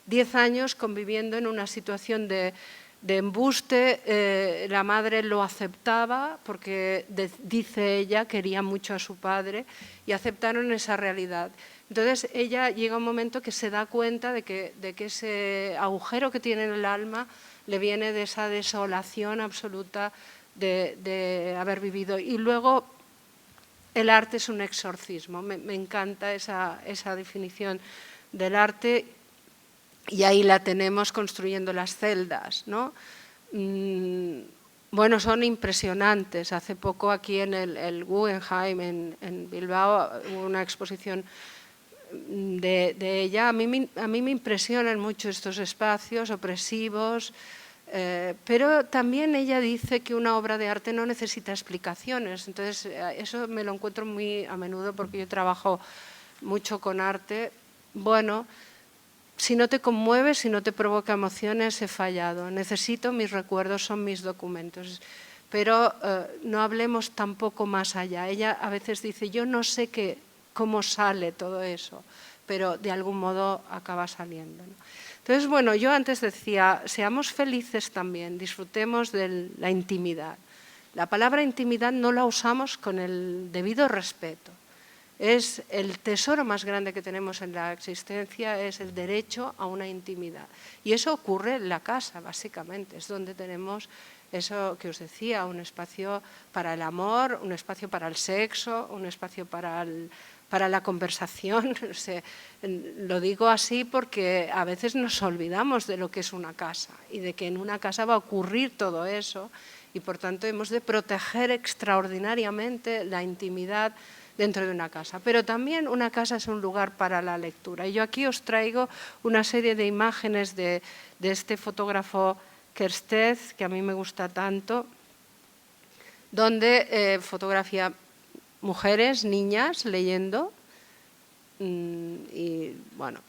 10 años conviviendo en una situación de embuste. La madre lo aceptaba porque, dice ella, quería mucho a su padre y aceptaron esa realidad. Entonces ella llega un momento que se da cuenta de que ese agujero que tiene en el alma le viene de esa desolación absoluta de haber vivido. Y luego el arte es un exorcismo. Me encanta esa definición del arte. Y ahí la tenemos construyendo las celdas, ¿no? Bueno, son impresionantes. Hace poco aquí en el Guggenheim, en Bilbao, hubo una exposición de ella. A mí me impresionan mucho estos espacios opresivos, pero también ella dice que una obra de arte no necesita explicaciones. Entonces, eso me lo encuentro muy a menudo porque yo trabajo mucho con arte. Bueno, si no te conmueve, si no te provoca emociones, he fallado. Necesito mis recuerdos, son mis documentos. Pero no hablemos tampoco más allá. Ella a veces dice, yo no sé cómo sale todo eso, pero de algún modo acaba saliendo, ¿no? Entonces, bueno, yo antes decía, seamos felices también, disfrutemos de la intimidad. La palabra intimidad no la usamos con el debido respeto. Es el tesoro más grande que tenemos en la existencia, es el derecho a una intimidad. Y eso ocurre en la casa, básicamente. Es donde tenemos eso que os decía, un espacio para el amor, un espacio para el sexo, un espacio para la conversación. Lo digo así porque a veces nos olvidamos de lo que es una casa y de que en una casa va a ocurrir todo eso y por tanto hemos de proteger extraordinariamente la intimidad dentro de una casa. Pero también una casa es un lugar para la lectura. Y yo aquí os traigo una serie de imágenes de este fotógrafo Kerstez, que a mí me gusta tanto, donde fotografía mujeres, niñas, leyendo. Y bueno,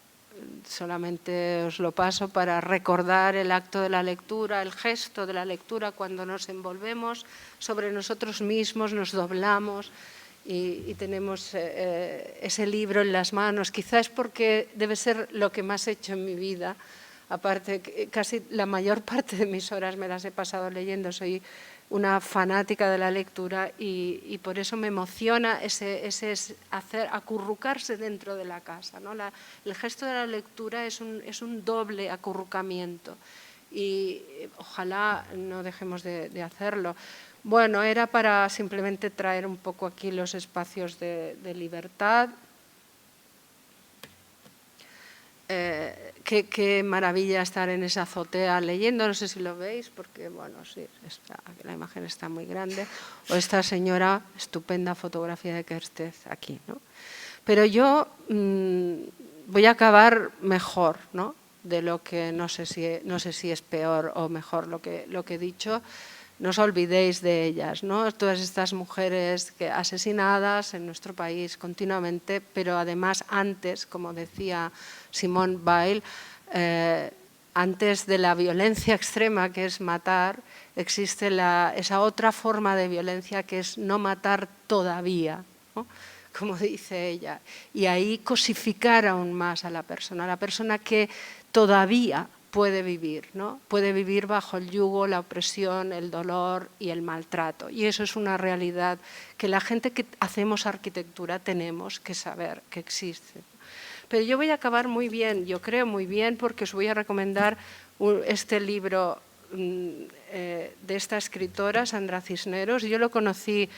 solamente os lo paso para recordar el acto de la lectura, el gesto de la lectura, cuando nos envolvemos sobre nosotros mismos, nos doblamos y tenemos ese libro en las manos. Quizás porque debe ser lo que más he hecho en mi vida. Aparte, casi la mayor parte de mis horas me las he pasado leyendo. Soy una fanática de la lectura y por eso me emociona ese acurrucarse dentro de la casa, ¿no? El gesto de la lectura es un doble acurrucamiento. y ojalá no dejemos de hacerlo. Bueno, era para simplemente traer un poco aquí los espacios de libertad. Qué maravilla estar en esa azotea leyendo, no sé si lo veis, porque bueno, sí, la imagen está muy grande, o esta señora, estupenda fotografía de Kertész aquí, ¿no? Pero yo voy a acabar mejor, ¿no? De lo que no sé si es peor o mejor lo que he dicho. No os olvidéis de ellas, ¿no? Todas estas mujeres asesinadas en nuestro país continuamente, pero además antes, como decía Simone Weil, antes de la violencia extrema que es matar, existe esa otra forma de violencia que es no matar todavía, ¿no? Como dice ella, y ahí cosificar aún más a la persona que todavía puede vivir, ¿no? Puede vivir bajo el yugo, la opresión, el dolor y el maltrato. Y eso es una realidad que la gente que hacemos arquitectura tenemos que saber que existe. Pero yo voy a acabar muy bien, yo creo muy bien, porque os voy a recomendar este libro de esta escritora, Sandra Cisneros. Yo lo conocí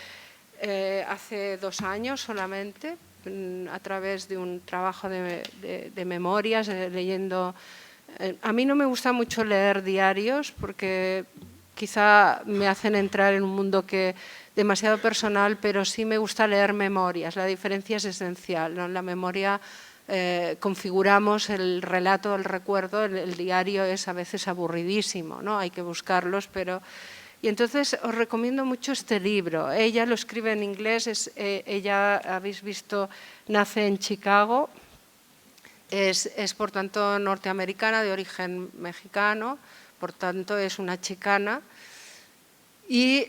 hace 2 años solamente, a través de un trabajo de memorias, leyendo. A mí no me gusta mucho leer diarios porque quizá me hacen entrar en un mundo demasiado personal, pero sí me gusta leer memorias. La diferencia es esencial, ¿no? En la memoria configuramos el relato, el recuerdo, el diario es a veces aburridísimo, ¿no? Hay que buscarlos, pero... Y entonces os recomiendo mucho este libro. Ella lo escribe en inglés, ella, habéis visto, nace en Chicago, es por tanto norteamericana, de origen mexicano, por tanto es una chicana, y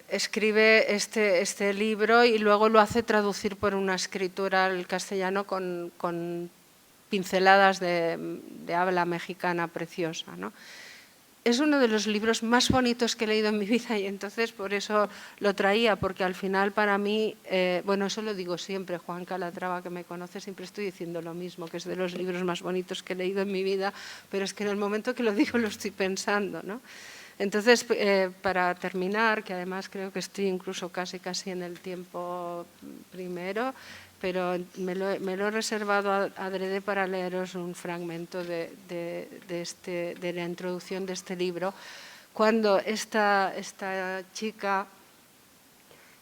escribe este libro y luego lo hace traducir por una escritura al castellano con pinceladas de habla mexicana preciosa, ¿no? Es uno de los libros más bonitos que he leído en mi vida y entonces por eso lo traía, porque al final para mí, bueno, eso lo digo siempre, Juan Calatrava, que me conoce, siempre estoy diciendo lo mismo, que es de los libros más bonitos que he leído en mi vida, pero es que en el momento que lo digo lo estoy pensando, ¿no? Entonces, para terminar, que además creo que estoy incluso casi en el tiempo primero, pero me lo he reservado adrede para leeros un fragmento de la introducción de este libro, cuando esta chica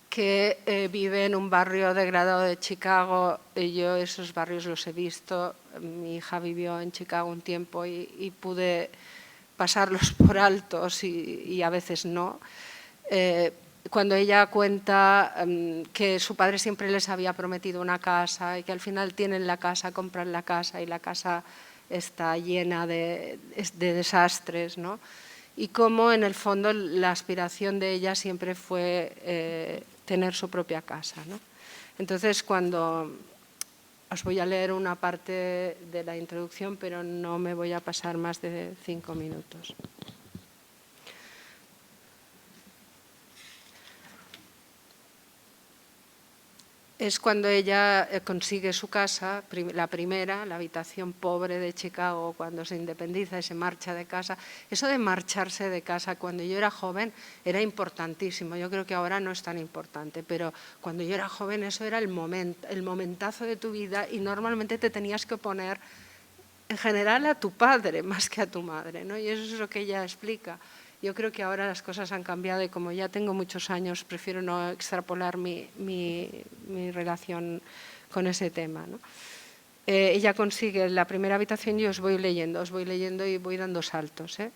que vive en un barrio degradado de Chicago, yo esos barrios los he visto, mi hija vivió en Chicago un tiempo y pude pasarlos por altos y a veces no. Cuando ella cuenta que su padre siempre les había prometido una casa y que al final tienen la casa, compran la casa y la casa está llena de desastres, ¿no? Y cómo en el fondo la aspiración de ella siempre fue tener su propia casa, ¿no? Entonces, cuando os voy a leer una parte de la introducción, pero no me voy a pasar más de 5 minutos. Es cuando ella consigue su casa, la primera, la habitación pobre de Chicago, cuando se independiza y se marcha de casa. Eso de marcharse de casa cuando yo era joven era importantísimo. Yo creo que ahora no es tan importante, pero cuando yo era joven eso era el momentazo de tu vida y normalmente te tenías que oponer en general a tu padre más que a tu madre, ¿no? Y eso es lo que ella explica. Yo creo que ahora las cosas han cambiado y como ya tengo muchos años, prefiero no extrapolar mi relación con ese tema, ¿no? Ella consigue la primera habitación y os voy leyendo y voy dando saltos, ¿eh?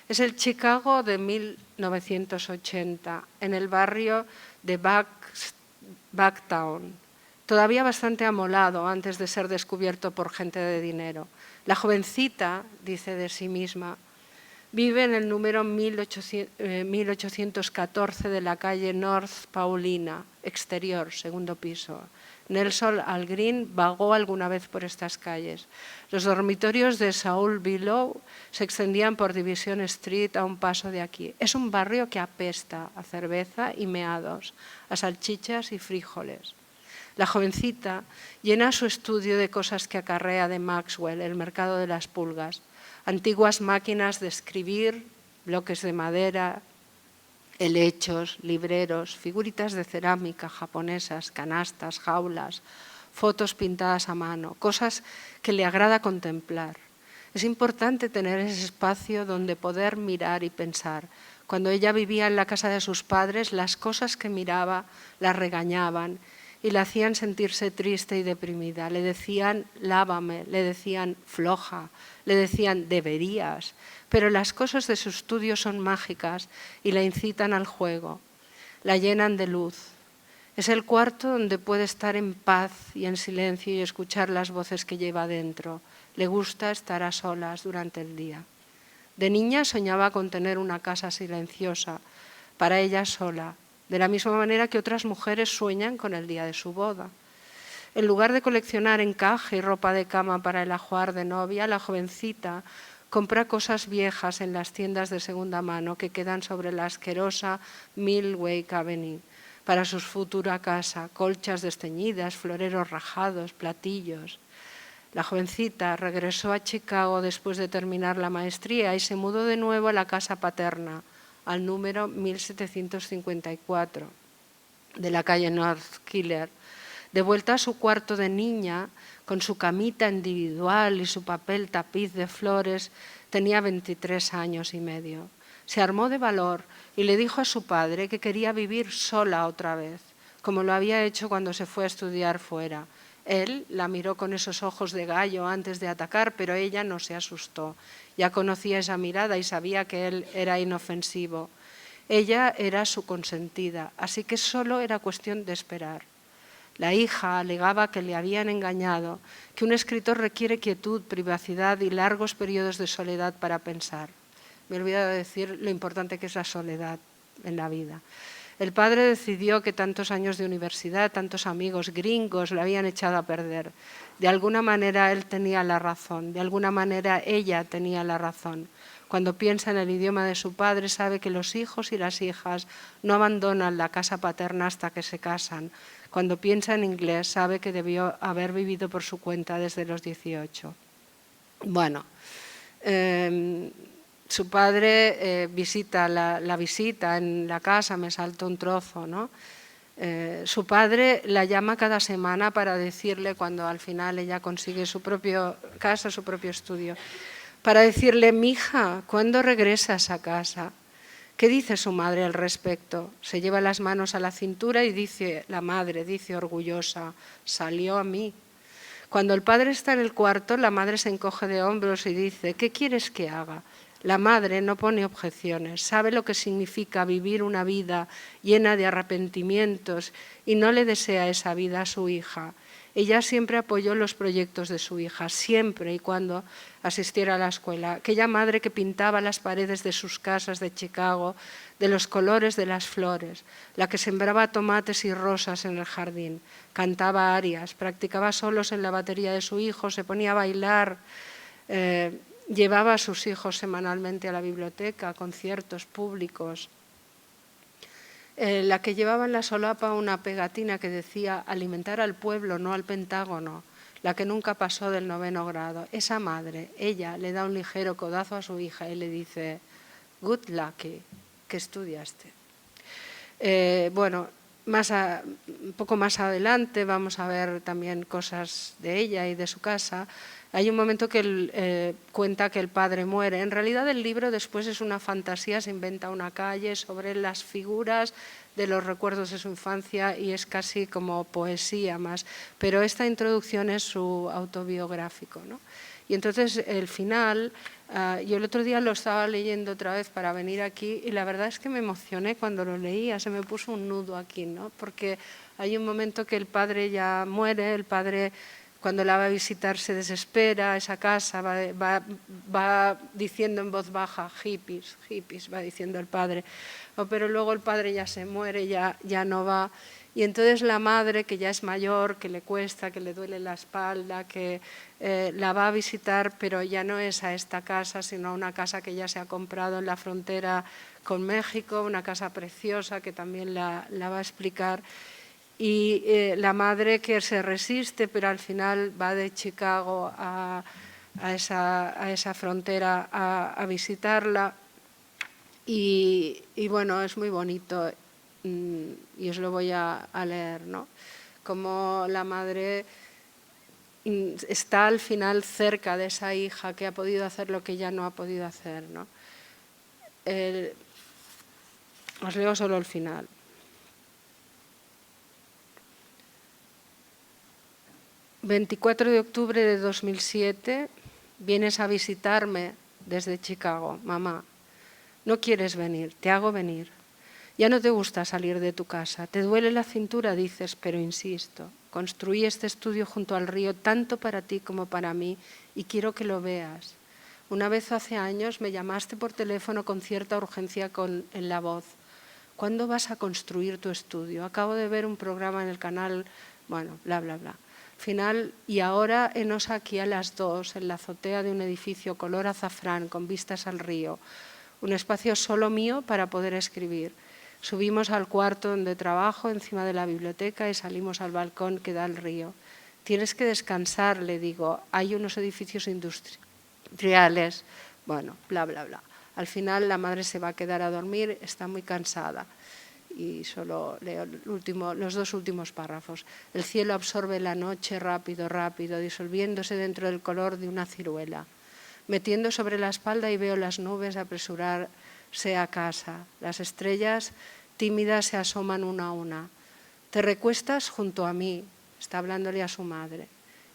Es el Chicago de 1980, en el barrio de Bucktown, todavía bastante amolado antes de ser descubierto por gente de dinero. La jovencita, dice de sí misma, vive en el número 1814 de la calle North Paulina, exterior, segundo piso. Nelson Algren vagó alguna vez por estas calles. Los dormitorios de Saul Below se extendían por Division Street a un paso de aquí. Es un barrio que apesta a cerveza y meados, a salchichas y frijoles. La jovencita llena su estudio de cosas que acarrea de Maxwell, el mercado de las pulgas. antiguas máquinas de escribir, bloques de madera, helechos, libreros, figuritas de cerámica japonesas, canastas, jaulas, fotos pintadas a mano, cosas que le agrada contemplar. Es importante tener ese espacio donde poder mirar y pensar. Cuando ella vivía en la casa de sus padres, las cosas que miraba la regañaban y la hacían sentirse triste y deprimida. Le decían, lávame, le decían, floja, le decían, deberías. Pero las cosas de su estudio son mágicas y la incitan al juego, la llenan de luz. Es el cuarto donde puede estar en paz y en silencio y escuchar las voces que lleva dentro. Le gusta estar a solas durante el día. De niña soñaba con tener una casa silenciosa, para ella sola, de la misma manera que otras mujeres sueñan con el día de su boda. En lugar de coleccionar encaje y ropa de cama para el ajuar de novia, la jovencita compra cosas viejas en las tiendas de segunda mano que quedan sobre la asquerosa Millway Avenue para su futura casa, colchas desteñidas, floreros rajados, platillos. La jovencita regresó a Chicago después de terminar la maestría y se mudó de nuevo a la casa paterna, al número 1754 de la calle North Killer. De vuelta a su cuarto de niña, con su camita individual y su papel tapiz de flores, tenía 23 años y medio. Se armó de valor y le dijo a su padre que quería vivir sola otra vez, como lo había hecho cuando se fue a estudiar fuera. Él la miró con esos ojos de gallo antes de atacar, pero ella no se asustó. Ya conocía esa mirada y sabía que él era inofensivo. Ella era su consentida, así que solo era cuestión de esperar. La hija alegaba que le habían engañado, que un escritor requiere quietud, privacidad y largos periodos de soledad para pensar. Me he olvidado de decir lo importante que es la soledad en la vida. El padre decidió que tantos años de universidad, tantos amigos gringos le habían echado a perder. De alguna manera él tenía la razón, de alguna manera ella tenía la razón. Cuando piensa en el idioma de su padre, sabe que los hijos y las hijas no abandonan la casa paterna hasta que se casan. Cuando piensa en inglés, sabe que debió haber vivido por su cuenta desde los 18. Bueno, su padre visita la visita en la casa, me saltó un trozo, ¿no? Su padre la llama cada semana para decirle, cuando al final ella consigue su propia casa, su propio estudio, para decirle, mija, ¿cuándo regresas a casa? ¿Qué dice su madre al respecto? Se lleva las manos a la cintura y dice, la madre dice orgullosa, salió a mí. Cuando el padre está en el cuarto, la madre se encoge de hombros y dice, ¿qué quieres que haga? La madre no pone objeciones, sabe lo que significa vivir una vida llena de arrepentimientos y no le desea esa vida a su hija. Ella siempre apoyó los proyectos de su hija, siempre y cuando asistiera a la escuela. Aquella madre que pintaba las paredes de sus casas de Chicago de los colores de las flores, la que sembraba tomates y rosas en el jardín, cantaba arias, practicaba solos en la batería de su hijo, se ponía a bailar, llevaba a sus hijos semanalmente a la biblioteca, a conciertos públicos. La que llevaba en la solapa una pegatina que decía alimentar al pueblo, no al Pentágono, la que nunca pasó del 9º grado. Esa madre, ella le da un ligero codazo a su hija y le dice, good lucky, que estudiaste. Bueno, un poco más adelante vamos a ver también cosas de ella y de su casa. Hay un momento que él cuenta que el padre muere. En realidad el libro después es una fantasía, se inventa una calle sobre las figuras de los recuerdos de su infancia y es casi como poesía más. Pero esta introducción es su autobiográfico, ¿no? Y entonces el final, yo el otro día lo estaba leyendo otra vez para venir aquí y la verdad es que me emocioné cuando lo leía, se me puso un nudo aquí, ¿no? Porque hay un momento que el padre ya muere, el padre cuando la va a visitar se desespera, esa casa va diciendo en voz baja, hippies, hippies, va diciendo el padre, pero luego el padre ya se muere, ya no va. Y entonces la madre, que ya es mayor, que le cuesta, que le duele la espalda, que la va a visitar, pero ya no es a esta casa, sino a una casa que ya se ha comprado en la frontera con México, una casa preciosa que también la va a explicar. Y la madre que se resiste, pero al final va de Chicago a a esa frontera a visitarla. Y bueno, es muy bonito y os lo voy a leer, ¿no? Como la madre está al final cerca de esa hija que ha podido hacer lo que ella no ha podido hacer, ¿no? Os leo solo el final. «24 de octubre de 2007, vienes a visitarme desde Chicago, mamá. No quieres venir, te hago venir. Ya no te gusta salir de tu casa, te duele la cintura, dices, pero insisto. Construí este estudio junto al río tanto para ti como para mí y quiero que lo veas. Una vez hace años me llamaste por teléfono con cierta urgencia en la voz. ¿Cuándo vas a construir tu estudio? Acabo de ver un programa en el canal, bueno, bla, bla, bla. Final, y ahora enos aquí a las 2 en la azotea de un edificio color azafrán con vistas al río. Un espacio solo mío para poder escribir. Subimos al cuarto donde trabajo, encima de la biblioteca, y salimos al balcón que da al río. Tienes que descansar, le digo. Hay unos edificios industriales. Bueno, bla, bla, bla. Al final la madre se va a quedar a dormir, está muy cansada. Y solo leo los dos últimos párrafos. El cielo absorbe la noche rápido, rápido, disolviéndose dentro del color de una ciruela. Metiendo sobre la espalda y veo las nubes apresurarse a casa. Las estrellas tímidas se asoman una a una. Te recuestas junto a mí, está hablándole a su madre,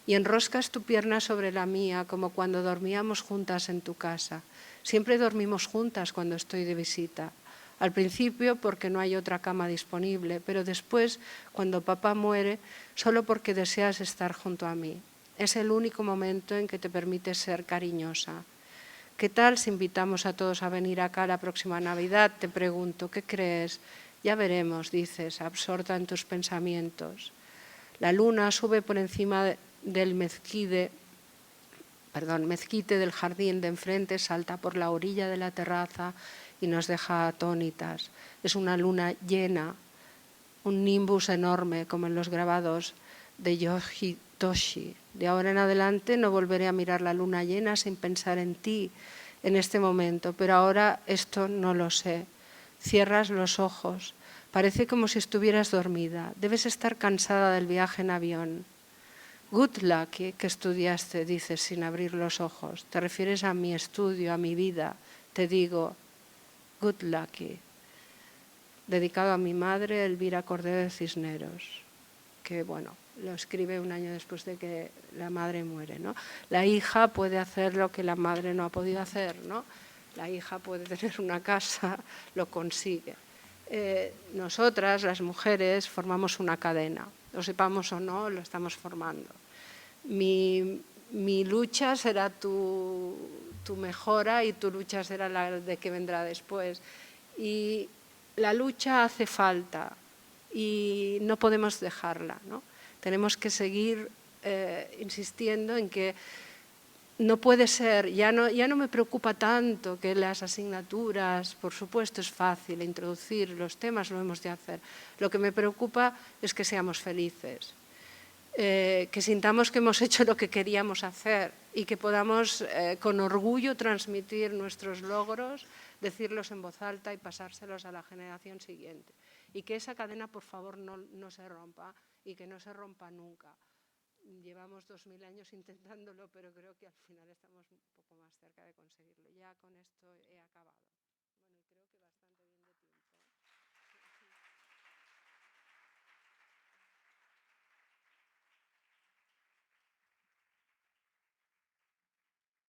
y enroscas tu pierna sobre la mía como cuando dormíamos juntas en tu casa. Siempre dormimos juntas cuando estoy de visita. Al principio porque no hay otra cama disponible, pero después, cuando papá muere, solo porque deseas estar junto a mí. Es el único momento en que te permites ser cariñosa. ¿Qué tal si invitamos a todos a venir acá la próxima Navidad? Te pregunto, ¿qué crees? Ya veremos, dices, absorta en tus pensamientos. La luna sube por encima del mezquite del jardín de enfrente, salta por la orilla de la terraza y nos deja atónitas. Es una luna llena, un nimbus enorme, como en los grabados de Yoji Toshi. De ahora en adelante no volveré a mirar la luna llena sin pensar en ti en este momento, pero ahora esto no lo sé. Cierras los ojos. Parece como si estuvieras dormida. Debes estar cansada del viaje en avión. Good luck, que estudiaste, dices sin abrir los ojos. Te refieres a mi estudio, a mi vida. Te digo, good luck. Dedicado a mi madre, Elvira Cordero de Cisneros, que bueno, lo escribe un año después de que la madre muere, ¿no? La hija puede hacer lo que la madre no ha podido hacer, ¿no? La hija puede tener una casa, lo consigue. Nosotras, las mujeres, formamos una cadena, lo sepamos o no, lo estamos formando. Mi lucha será tu mejora y tu lucha será la de que vendrá después. Y la lucha hace falta y no podemos dejarla, ¿no? Tenemos que seguir insistiendo en que no puede ser, ya no me preocupa tanto que las asignaturas, por supuesto es fácil introducir los temas, lo hemos de hacer. Lo que me preocupa es que seamos felices, que sintamos que hemos hecho lo que queríamos hacer y que podamos con orgullo transmitir nuestros logros, decirlos en voz alta y pasárselos a la generación siguiente. Y que esa cadena, por favor, no se rompa y que no se rompa nunca. Llevamos 2000 años intentándolo, pero creo que al final estamos un poco más cerca de conseguirlo. Ya con esto he acabado.